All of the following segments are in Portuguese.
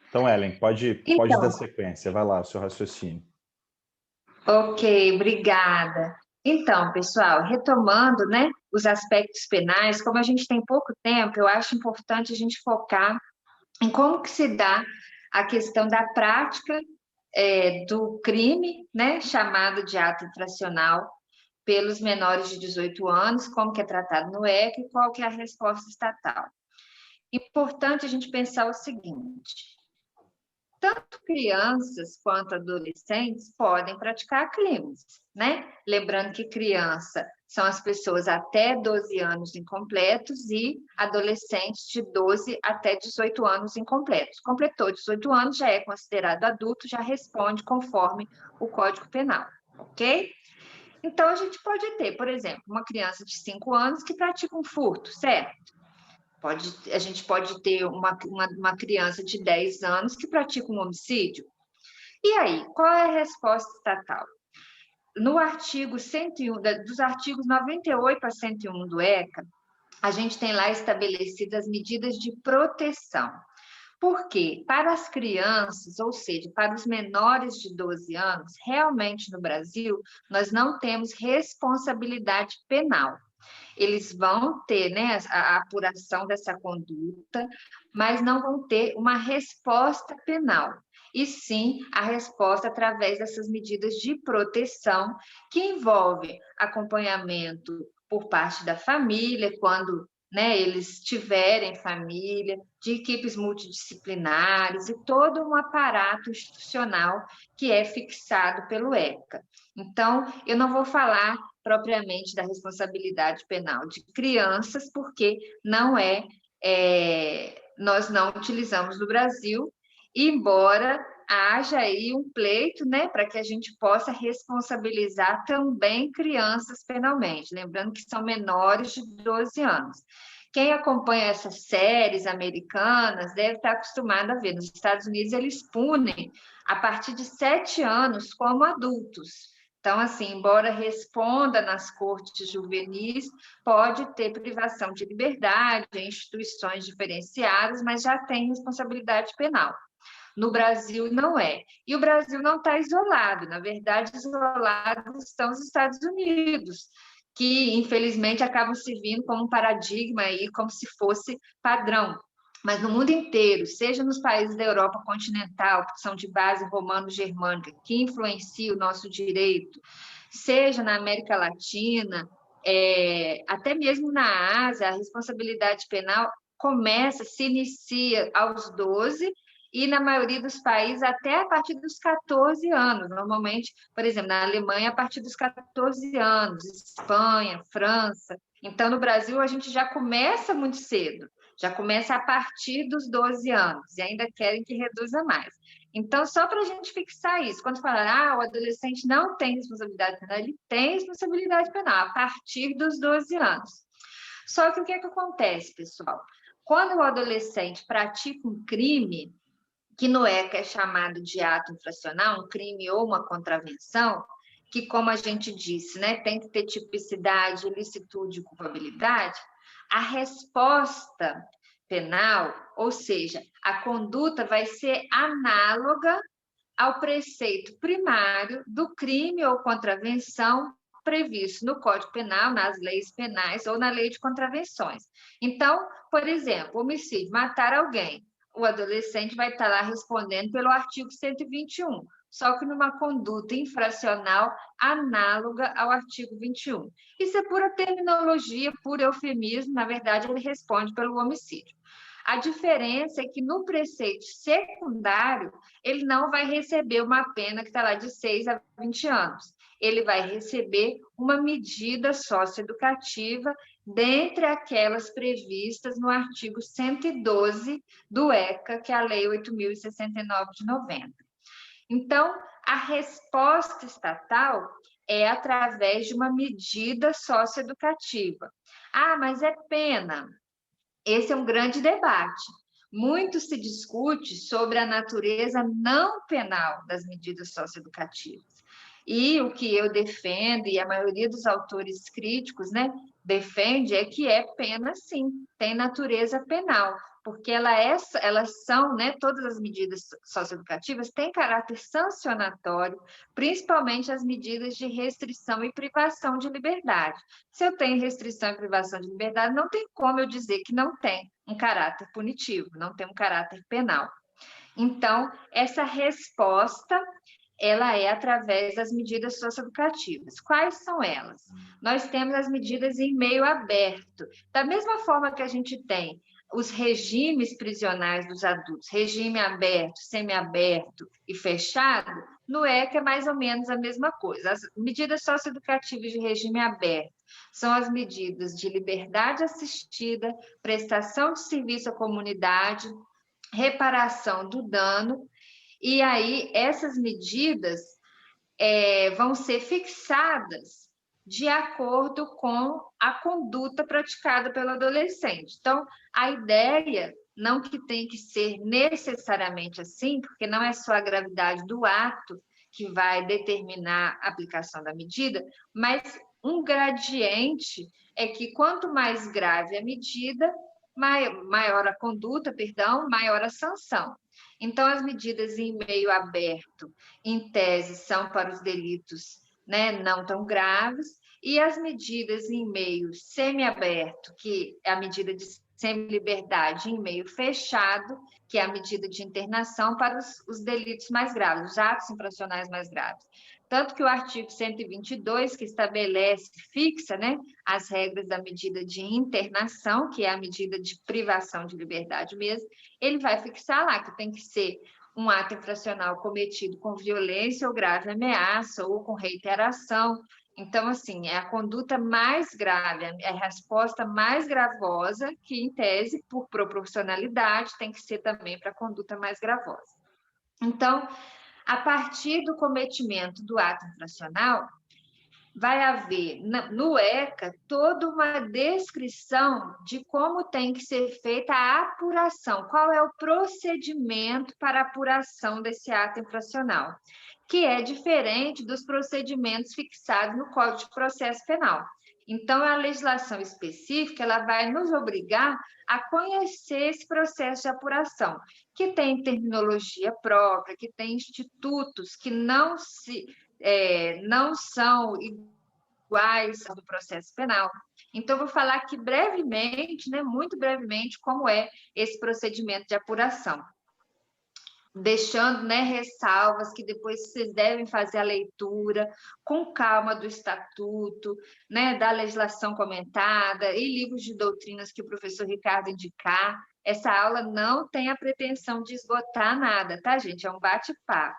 Então, Ellen, pode dar Então, sequência, vai lá, o seu raciocínio. ok, obrigada. Então, pessoal, retomando, né, os aspectos penais, como a gente tem pouco tempo, eu acho importante a gente focar em como que se dá a questão da prática do crime, né, chamado de ato infracional, pelos menores de 18 anos, como que é tratado no ECA e qual que é a resposta estatal. Importante a gente pensar o seguinte: tanto crianças quanto adolescentes podem praticar crimes, né? Lembrando que criança são as pessoas até 12 anos incompletos e adolescentes de 12 até 18 anos incompletos. Completou 18 anos, já é considerado adulto, já responde conforme o Código Penal, ok? Então, a gente pode ter, por exemplo, uma criança de 5 anos que pratica um furto, certo? A gente pode ter uma criança de 10 anos que pratica um homicídio. E aí, qual é a resposta estatal? No artigo 101, dos artigos 98 a 101 do ECA, a gente tem lá estabelecidas as medidas de proteção. Porque para as crianças, ou seja, para os menores de 12 anos, realmente no Brasil, nós não temos responsabilidade penal. Eles vão ter, né, a apuração dessa conduta, mas não vão ter uma resposta penal. E sim a resposta através dessas medidas de proteção, que envolve acompanhamento por parte da família, quando, né, eles tiverem família, de equipes multidisciplinares e todo um aparato institucional que é fixado pelo ECA. Então, eu não vou falar propriamente da responsabilidade penal de crianças, porque não nós não utilizamos no Brasil, embora haja aí um pleito, né, para que a gente possa responsabilizar também crianças penalmente, lembrando que são menores de 12 anos. Quem acompanha essas séries americanas deve estar acostumado a ver. Nos Estados Unidos, eles punem a partir de 7 anos como adultos. Então, assim, embora responda nas cortes juvenis, pode ter privação de liberdade em instituições diferenciadas, mas já tem responsabilidade penal. No Brasil, não é. E o Brasil não está isolado. Na verdade, isolados estão os Estados Unidos, que, infelizmente, acabam servindo como um paradigma aí, como se fosse padrão. Mas no mundo inteiro, seja nos países da Europa continental, que são de base romano-germânica, que influenciam o nosso direito, seja na América Latina, até mesmo na Ásia, a responsabilidade penal se inicia aos 12 e, na maioria dos países, até a partir dos 14 anos. Normalmente, por exemplo, na Alemanha, a partir dos 14 anos, Espanha, França. Então, no Brasil, a gente já começa muito cedo, já começa a partir dos 12 anos, e ainda querem que reduza mais. Então, só para a gente fixar isso, quando falar, o adolescente não tem responsabilidade penal, ele tem responsabilidade penal a partir dos 12 anos. Só que o que é que acontece, pessoal? Quando o adolescente pratica um crime, que no ECA é chamado de ato infracional, um crime ou uma contravenção, que, como a gente disse, né, tem que ter tipicidade, ilicitude e culpabilidade, a resposta penal, ou seja, a conduta vai ser análoga ao preceito primário do crime ou contravenção previsto no Código Penal, nas leis penais ou na lei de contravenções. Então, por exemplo, homicídio, matar alguém, o adolescente vai estar lá respondendo pelo artigo 121, só que numa conduta infracional análoga ao artigo 21. Isso é pura terminologia, puro eufemismo, na verdade, ele responde pelo homicídio. A diferença é que no preceito secundário, ele não vai receber uma pena que está lá de 6 a 20 anos. Ele vai receber uma medida socioeducativa dentre aquelas previstas no artigo 112 do ECA, que é a Lei 8.069 de 90. Então, a resposta estatal é através de uma medida socioeducativa. Ah, mas é pena. Esse é um grande debate. Muito se discute sobre a natureza não penal das medidas socioeducativas. E o que eu defendo, e a maioria dos autores críticos, né, defende, é que é pena sim, tem natureza penal, porque elas são, né, todas as medidas socioeducativas têm caráter sancionatório, principalmente as medidas de restrição e privação de liberdade. Se eu tenho restrição e privação de liberdade, não tem como eu dizer que não tem um caráter punitivo, não tem um caráter penal. Então, essa resposta, ela é através das medidas socioeducativas. Quais são elas? Nós temos as medidas em meio aberto. Da mesma forma que a gente tem os regimes prisionais dos adultos, regime aberto, semiaberto e fechado, no ECA é mais ou menos a mesma coisa. As medidas socioeducativas de regime aberto são as medidas de liberdade assistida, prestação de serviço à comunidade, reparação do dano, e aí essas medidas vão ser fixadas de acordo com a conduta praticada pelo adolescente. Então, a ideia, não que tem que ser necessariamente assim, porque não é só a gravidade do ato que vai determinar a aplicação da medida, mas um gradiente é que quanto mais grave a medida, maior a conduta, maior a sanção. Então, as medidas em meio aberto, em tese, são para os delitos, né, não tão graves, e as medidas em meio semiaberto, que é a medida de semi-liberdade, em meio fechado, que é a medida de internação para os delitos mais graves, os atos infracionais mais graves. Tanto que o artigo 122, que estabelece, fixa, né, as regras da medida de internação, que é a medida de privação de liberdade mesmo, ele vai fixar lá que tem que ser um ato infracional cometido com violência ou grave ameaça ou com reiteração. Então, assim, é a conduta mais grave, é a resposta mais gravosa, que, em tese, por proporcionalidade, tem que ser também para a conduta mais gravosa. Então, a partir do cometimento do ato infracional, vai haver no ECA toda uma descrição de como tem que ser feita a apuração, qual é o procedimento para a apuração desse ato infracional, que é diferente dos procedimentos fixados no Código de Processo Penal. Então, a legislação específica ela vai nos obrigar a conhecer esse processo de apuração, que tem terminologia própria, que tem institutos que não são iguais do processo penal. Então, vou falar aqui brevemente, né, muito brevemente, como é esse procedimento de apuração. Deixando, né, ressalvas que depois vocês devem fazer a leitura com calma do estatuto, né, da legislação comentada e livros de doutrinas que o professor Ricardo indicar. Essa aula não tem a pretensão de esgotar nada, tá, gente? É um bate-papo.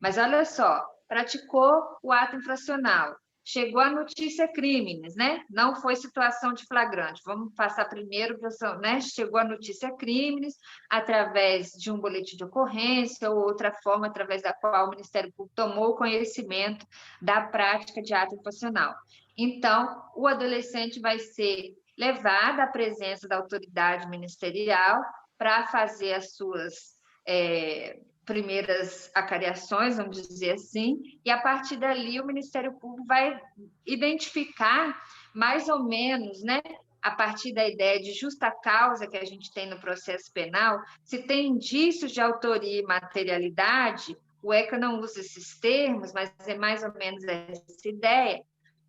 Mas olha só, praticou o ato infracional, chegou a notícia crimes, né? Não foi situação de flagrante. Vamos passar primeiro, né? Chegou a notícia crimes através de um boletim de ocorrência ou outra forma através da qual o Ministério Público tomou conhecimento da prática de ato infracional. Então, o adolescente vai ser levado à presença da autoridade ministerial para fazer as suas primeiras acariações, vamos dizer assim, e a partir dali o Ministério Público vai identificar mais ou menos, né, a partir da ideia de justa causa que a gente tem no processo penal, se tem indícios de autoria e materialidade, o ECA não usa esses termos, mas é mais ou menos essa ideia,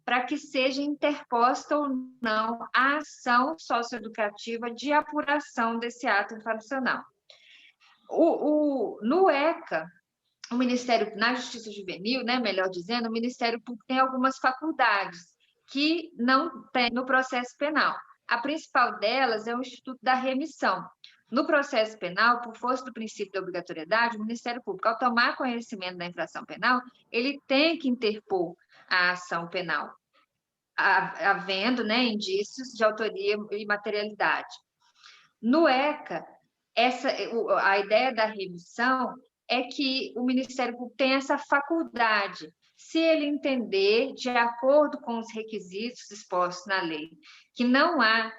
para que seja interposta ou não a ação socioeducativa de apuração desse ato infracional. No ECA, o Ministério, na Justiça Juvenil, né, melhor dizendo, o Ministério Público tem algumas faculdades que não tem no processo penal. A principal delas é o Instituto da Remissão. No processo penal, por força do princípio da obrigatoriedade, o Ministério Público, ao tomar conhecimento da infração penal, ele tem que interpor a ação penal, havendo, né, indícios de autoria e materialidade. No ECA, a ideia da remissão é que o Ministério Público tem essa faculdade, se ele entender, de acordo com os requisitos expostos na lei, que não há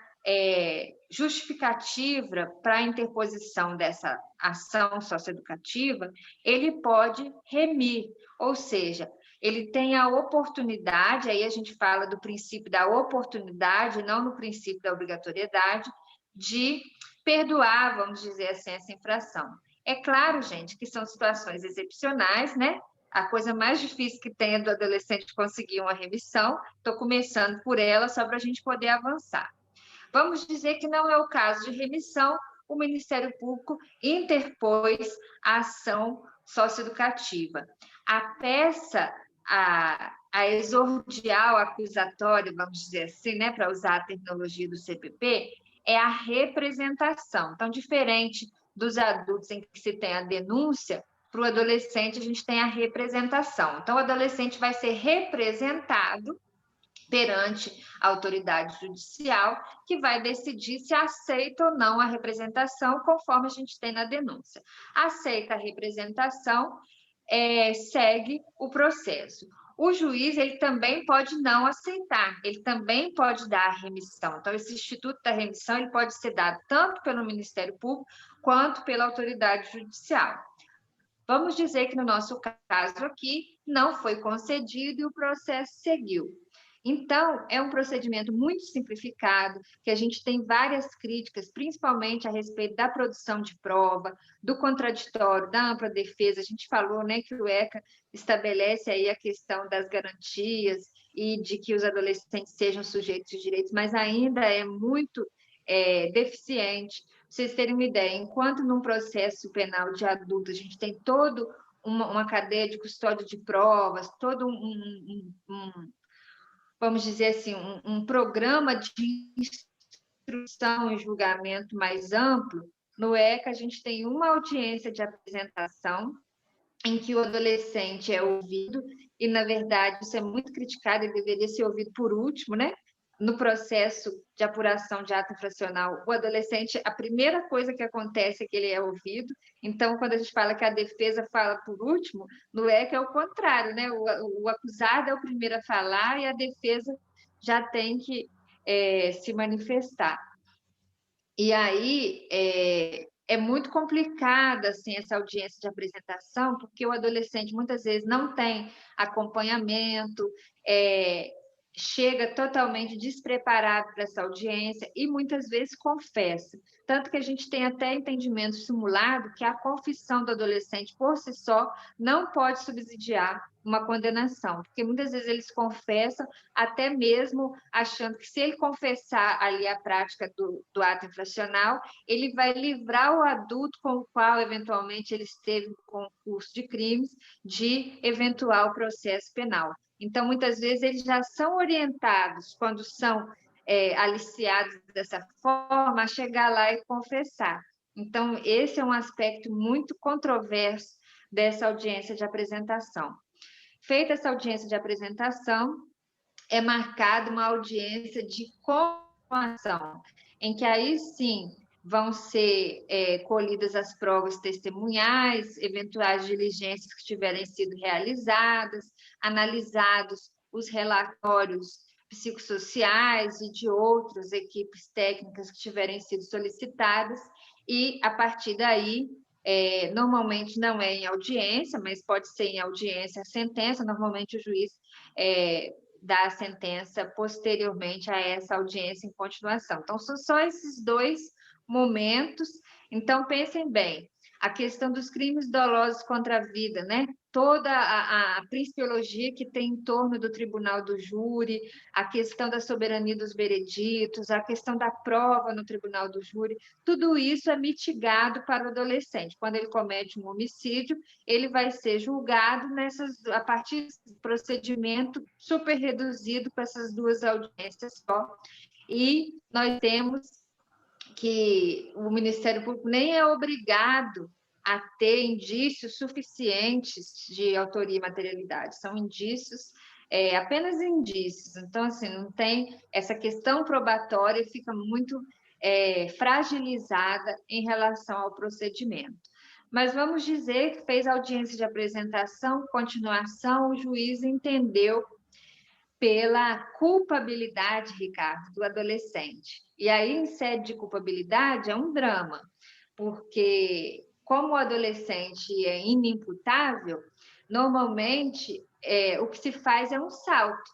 justificativa para a interposição dessa ação socioeducativa, ele pode remir, ou seja, ele tem a oportunidade, aí a gente fala do princípio da oportunidade, não no princípio da obrigatoriedade, de perdoar, vamos dizer assim, essa infração. É claro, gente, que são situações excepcionais, né? A coisa mais difícil que tem é do adolescente conseguir uma remissão. Estou começando por ela só para a gente poder avançar. Vamos dizer que não é o caso de remissão, o Ministério Público interpôs a ação socioeducativa. A peça, a exordial acusatória, vamos dizer assim, né, para usar a terminologia do CPP, é a representação. Então, diferente dos adultos em que se tem a denúncia, para o adolescente a gente tem a representação. Então, o adolescente vai ser representado perante a autoridade judicial, que vai decidir se aceita ou não a representação, conforme a gente tem na denúncia. Aceita a representação, segue o processo. O juiz, ele também pode não aceitar, ele também pode dar a remissão. Então, esse instituto da remissão, ele pode ser dado tanto pelo Ministério Público, quanto pela autoridade judicial. Vamos dizer que no nosso caso aqui, não foi concedido e o processo seguiu. Então, é um procedimento muito simplificado, que a gente tem várias críticas, principalmente a respeito da produção de prova, do contraditório, da ampla defesa. A gente falou, né, que o ECA estabelece aí a questão das garantias e de que os adolescentes sejam sujeitos de direitos, mas ainda é muito deficiente. Pra vocês terem uma ideia, enquanto num processo penal de adulto a gente tem todo uma cadeia de custódia de provas, todo vamos dizer assim, um programa de instrução e julgamento mais amplo, no ECA a gente tem uma audiência de apresentação em que o adolescente é ouvido, e, na verdade, isso é muito criticado e deveria ser ouvido por último, né? No processo de apuração de ato infracional, o adolescente, a primeira coisa que acontece é que ele é ouvido. Então, quando a gente fala que a defesa fala por último, no ECA é o contrário, né? O acusado é o primeiro a falar e a defesa já tem que se manifestar. E aí é muito complicada assim, essa audiência de apresentação, porque o adolescente muitas vezes não tem acompanhamento, chega totalmente despreparado para essa audiência e muitas vezes confessa. Tanto que a gente tem até entendimento simulado que a confissão do adolescente por si só não pode subsidiar uma condenação, porque muitas vezes eles confessam até mesmo achando que se ele confessar ali a prática do ato infracional, ele vai livrar o adulto com o qual eventualmente ele esteve no concurso de crimes de eventual processo penal. Então, muitas vezes, eles já são orientados, quando são aliciados dessa forma, a chegar lá e confessar. Então, esse é um aspecto muito controverso dessa audiência de apresentação. Feita essa audiência de apresentação, é marcada uma audiência de confirmação, em que aí sim vão ser colhidas as provas testemunhais, eventuais diligências que tiverem sido realizadas, analisados os relatórios psicossociais e de outras equipes técnicas que tiverem sido solicitadas, e a partir daí, normalmente não é em audiência, mas pode ser em audiência a sentença, normalmente o juiz dá a sentença posteriormente a essa audiência em continuação. Então, são só esses dois momentos. Então, pensem bem, a questão dos crimes dolosos contra a vida, né? Toda a principiologia que tem em torno do tribunal do júri, a questão da soberania dos vereditos, a questão da prova no tribunal do júri, tudo isso é mitigado para o adolescente. Quando ele comete um homicídio, ele vai ser julgado a partir do procedimento super reduzido com essas duas audiências só. E nós temos que o Ministério Público nem é obrigado a ter indícios suficientes de autoria e materialidade, são indícios, apenas indícios. Então, assim, não tem essa questão probatória, fica muito fragilizada em relação ao procedimento. Mas vamos dizer que fez audiência de apresentação, continuação, o juiz entendeu pela culpabilidade, Ricardo, do adolescente. E aí, em sede de culpabilidade, é um drama, porque como o adolescente é inimputável, normalmente o que se faz é um salto,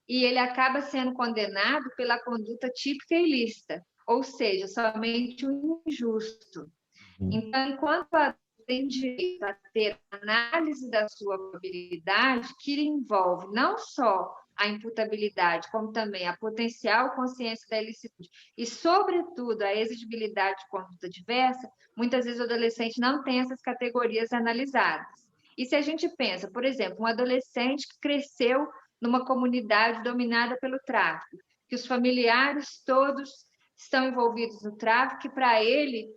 e ele acaba sendo condenado pela conduta típica e ilícita. ou seja, somente o injusto. Uhum. Então, enquanto a tem direito a ter análise da sua probabilidade, que envolve não só a imputabilidade, como também a potencial consciência da ilicitude e, sobretudo, a exigibilidade de conduta diversa, muitas vezes o adolescente não tem essas categorias analisadas. E se a gente pensa, por exemplo, um adolescente que cresceu numa comunidade dominada pelo tráfico, que os familiares todos estão envolvidos no tráfico, que para ele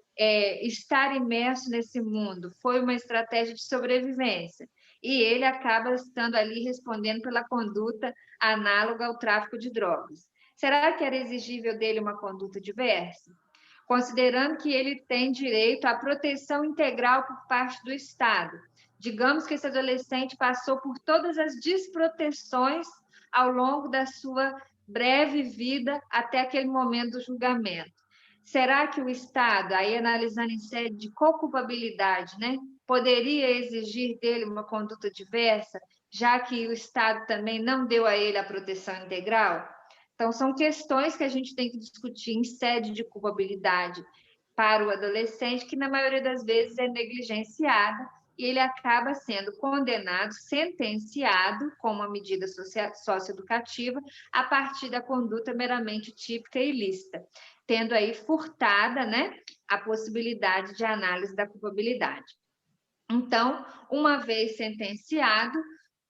estar imerso nesse mundo foi uma estratégia de sobrevivência. E ele acaba estando ali respondendo pela conduta análoga ao tráfico de drogas. Será que era exigível dele uma conduta diversa? Considerando que ele tem direito à proteção integral por parte do Estado. Digamos que esse adolescente passou por todas as desproteções ao longo da sua breve vida até aquele momento do julgamento. Será que o Estado, aí analisando em sede de co-culpabilidade, né, poderia exigir dele uma conduta diversa, já que o Estado também não deu a ele a proteção integral? Então, são questões que a gente tem que discutir em sede de culpabilidade para o adolescente, que na maioria das vezes é negligenciada, e ele acaba sendo condenado, sentenciado com uma medida socioeducativa a partir da conduta meramente típica e ilícita, tendo aí furtada, né, a possibilidade de análise da culpabilidade. Então, uma vez sentenciado,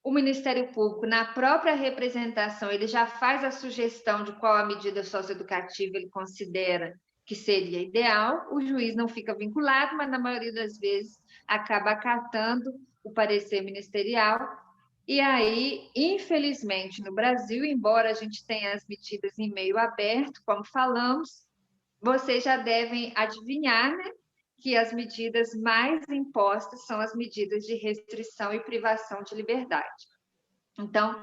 o Ministério Público, na própria representação, ele já faz a sugestão de qual a medida socioeducativa ele considera que seria ideal, o juiz não fica vinculado, mas na maioria das vezes acaba acatando o parecer ministerial. E aí, infelizmente, no Brasil, embora a gente tenha as medidas em meio aberto, como falamos, vocês já devem adivinhar, né, que as medidas mais impostas são as medidas de restrição e privação de liberdade. Então,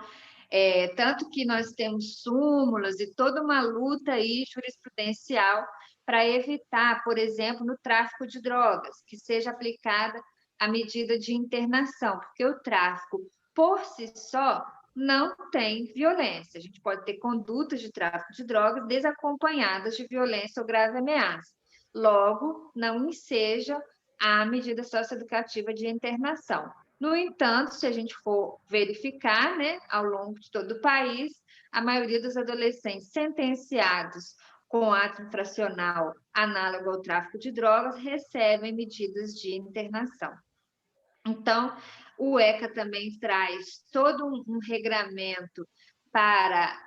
tanto que nós temos súmulas e toda uma luta aí jurisprudencial para evitar, por exemplo, no tráfico de drogas, que seja aplicada a medida de internação, porque o tráfico, por si só, não tem violência. A gente pode ter condutas de tráfico de drogas desacompanhadas de violência ou grave ameaça. Logo, não enseja a medida socioeducativa de internação. No entanto, se a gente for verificar, né, ao longo de todo o país, a maioria dos adolescentes sentenciados com ato infracional análogo ao tráfico de drogas recebem medidas de internação. Então, o ECA também traz todo um regramento para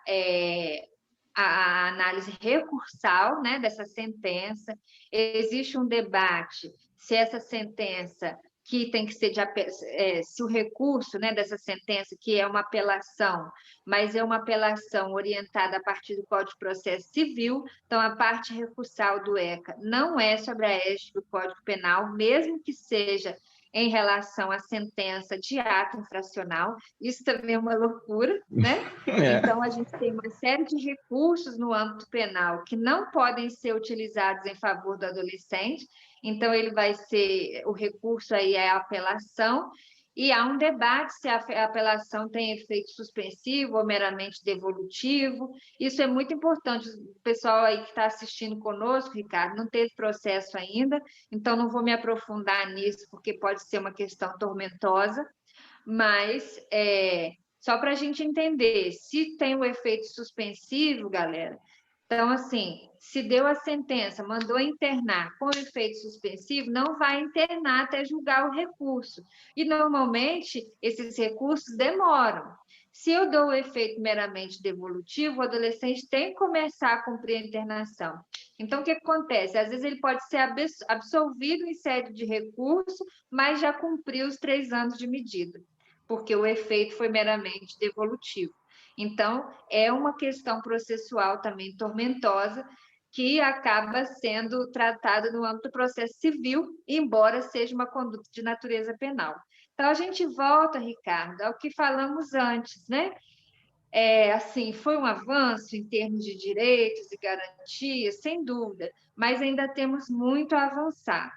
a análise recursal, né, dessa sentença. Existe um debate se essa sentença que tem que ser se o recurso, né, dessa sentença, que é uma apelação, mas é uma apelação orientada a partir do Código de Processo Civil, então a parte recursal do ECA não é sobre a égide do Código Penal, mesmo que seja em relação à sentença de ato infracional, isso também é uma loucura, né? Então, a gente tem uma série de recursos no âmbito penal que não podem ser utilizados em favor do adolescente, então ele vai ser, o recurso aí é a apelação, e há um debate se a apelação tem efeito suspensivo ou meramente devolutivo. Isso é muito importante. O pessoal aí que está assistindo conosco, Ricardo, não teve processo ainda, então não vou me aprofundar nisso, porque pode ser uma questão tormentosa, mas só para a gente entender, se tem o efeito suspensivo, galera, então, assim, se deu a sentença, mandou internar com efeito suspensivo, não vai internar até julgar o recurso. E, normalmente, esses recursos demoram. Se eu dou o efeito meramente devolutivo, o adolescente tem que começar a cumprir a internação. Então, o que acontece? Às vezes ele pode ser absolvido em sede de recurso, mas já cumpriu os 3 anos de medida, porque o efeito foi meramente devolutivo. Então, é uma questão processual também tormentosa, que acaba sendo tratada no âmbito do processo civil, embora seja uma conduta de natureza penal. Então, a gente volta, Ricardo, ao que falamos antes, né? Assim, foi um avanço em termos de direitos e garantias, sem dúvida, mas ainda temos muito a avançar.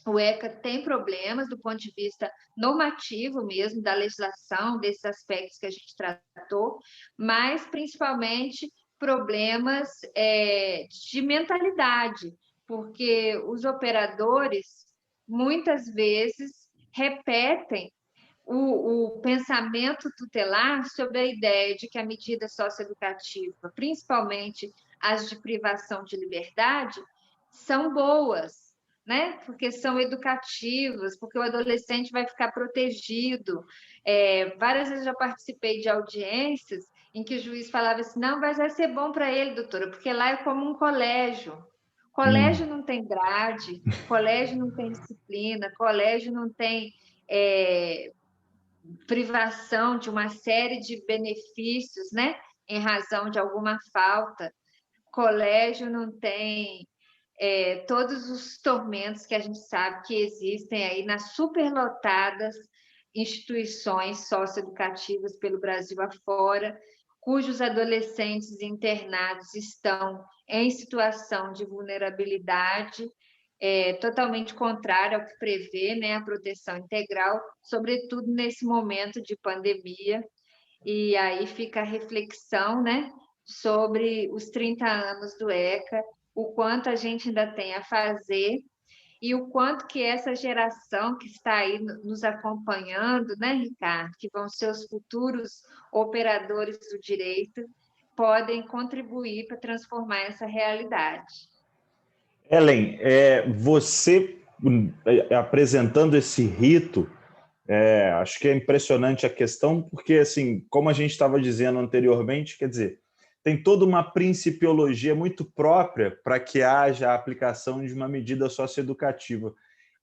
O ECA tem problemas do ponto de vista normativo mesmo, da legislação, desses aspectos que a gente tratou, mas principalmente problemas de mentalidade, porque os operadores, muitas vezes, repetem o pensamento tutelar sobre a ideia de que a medida socioeducativa, principalmente as de privação de liberdade, são boas, né? Porque são educativas, porque o adolescente vai ficar protegido. Várias vezes já participei de audiências em que o juiz falava assim, não, mas vai ser bom para ele, doutora, porque lá é como um colégio. Colégio não tem grade, colégio não tem disciplina, colégio não tem privação de uma série de benefícios, né? Em razão de alguma falta. Colégio não tem todos os tormentos que a gente sabe que existem aí nas superlotadas instituições socioeducativas pelo Brasil afora, cujos adolescentes internados estão em situação de vulnerabilidade totalmente contrária ao que prevê, né, a proteção integral, sobretudo nesse momento de pandemia. E aí fica a reflexão, né, sobre os 30 anos do ECA, o quanto a gente ainda tem a fazer e o quanto que essa geração que está aí nos acompanhando, né, Ricardo, que vão ser os futuros operadores do direito, podem contribuir para transformar essa realidade. Ellen, você apresentando esse rito, acho que é impressionante a questão, porque, assim, como a gente estava dizendo anteriormente, quer dizer, tem toda uma principiologia muito própria para que haja a aplicação de uma medida socioeducativa.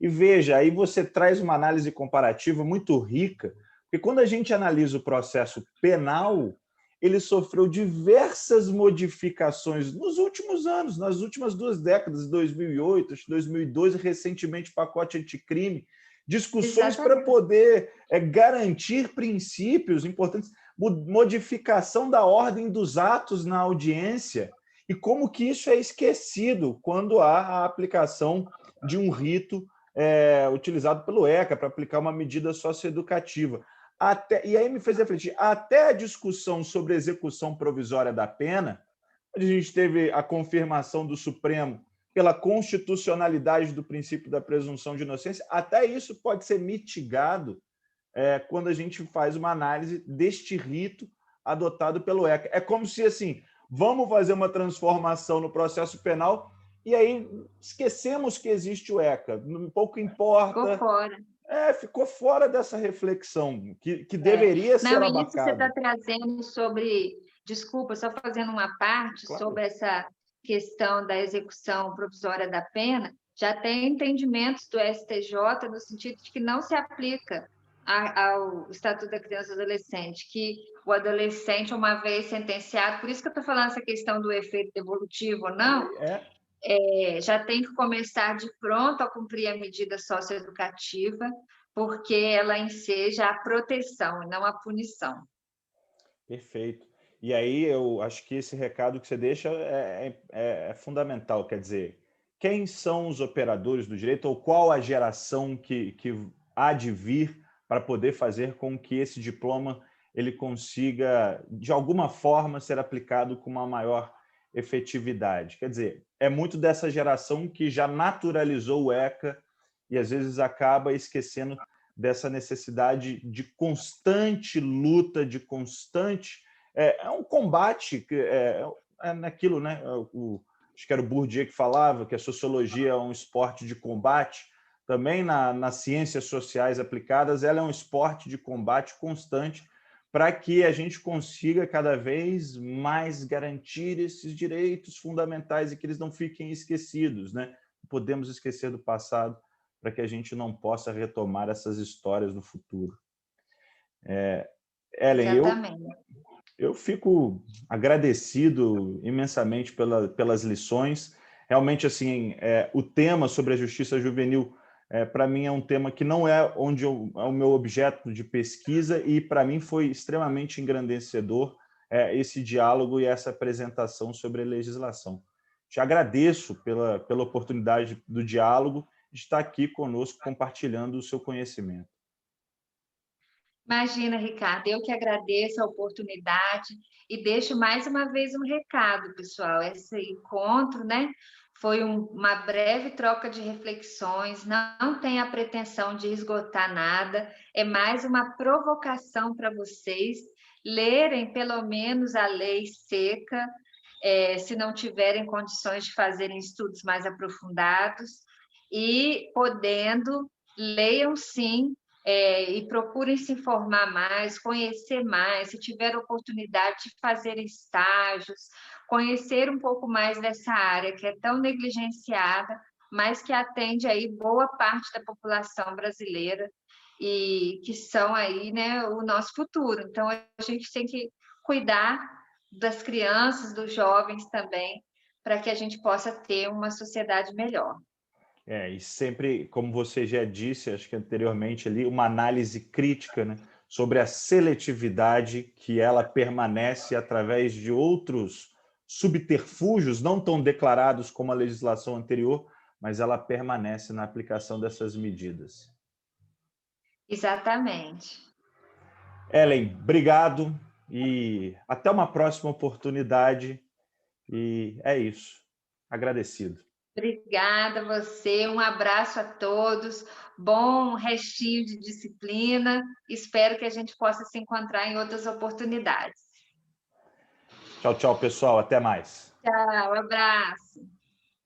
E veja, aí você traz uma análise comparativa muito rica, porque quando a gente analisa o processo penal, ele sofreu diversas modificações nos últimos anos, nas últimas 2 décadas, 2008, 2012, recentemente o pacote anticrime, discussões para poder garantir princípios importantes, modificação da ordem dos atos na audiência, e como que isso é esquecido quando há a aplicação de um rito utilizado pelo ECA para aplicar uma medida socioeducativa. E aí me fez refletir, até a discussão sobre a execução provisória da pena, onde a gente teve a confirmação do Supremo pela constitucionalidade do princípio da presunção de inocência, até isso pode ser mitigado quando a gente faz uma análise deste rito adotado pelo ECA. É como se, assim, vamos fazer uma transformação no processo penal e aí esquecemos que existe o ECA. Pouco importa. Ficou fora. Ficou fora dessa reflexão, que deveria ser abarcada. Isso você está trazendo sobre... Desculpa, só fazendo uma parte sobre essa questão da execução provisória da pena, já tem entendimentos do STJ no sentido de que não se aplica ao Estatuto da Criança e Adolescente, que o adolescente, uma vez sentenciado, por isso que eu estou falando essa questão do efeito devolutivo ou não, já tem que começar de pronto a cumprir a medida socioeducativa, porque ela enseja a proteção e não a punição. Perfeito. E aí eu acho que esse recado que você deixa é fundamental, quer dizer, quem são os operadores do direito ou qual a geração que há de vir para poder fazer com que esse diploma ele consiga, de alguma forma, ser aplicado com uma maior efetividade. Quer dizer, é muito dessa geração que já naturalizou o ECA e às vezes acaba esquecendo dessa necessidade de constante luta, de constante... É um combate, que naquilo, né? Acho que era o Bourdieu que falava que a sociologia é um esporte de combate. Também nas ciências sociais aplicadas, ela é um esporte de combate constante para que a gente consiga cada vez mais garantir esses direitos fundamentais e que eles não fiquem esquecidos, né? Não podemos esquecer do passado para que a gente não possa retomar essas histórias no futuro. Ellen, eu fico agradecido imensamente pelas lições. Realmente, assim, o tema sobre a justiça juvenil, para mim, é um tema que não é onde é o meu objeto de pesquisa e, para mim, foi extremamente engrandecedor esse diálogo e essa apresentação sobre a legislação. Te agradeço pela oportunidade do diálogo, de estar aqui conosco compartilhando o seu conhecimento. Imagina, Ricardo, eu que agradeço a oportunidade e deixo mais uma vez um recado, pessoal. Esse encontro, né, foi uma breve troca de reflexões, não tem a pretensão de esgotar nada, é mais uma provocação para vocês lerem pelo menos a lei seca, se não tiverem condições de fazerem estudos mais aprofundados, e podendo, leiam sim, e procurem se informar mais, conhecer mais, se tiver oportunidade de fazer estágios, conhecer um pouco mais dessa área que é tão negligenciada, mas que atende aí boa parte da população brasileira e que são aí, né, o nosso futuro. Então, a gente tem que cuidar das crianças, dos jovens também, para que a gente possa ter uma sociedade melhor. E sempre, como você já disse, acho que anteriormente ali, uma análise crítica, né, sobre a seletividade que ela permanece através de outros subterfúgios, não tão declarados como a legislação anterior, mas ela permanece na aplicação dessas medidas. Exatamente. Ellen, obrigado e até uma próxima oportunidade. E é isso. Agradecido. Obrigada a você, um abraço a todos, bom restinho de disciplina. Espero que a gente possa se encontrar em outras oportunidades. Tchau, tchau, pessoal. Até mais. Tchau, abraço.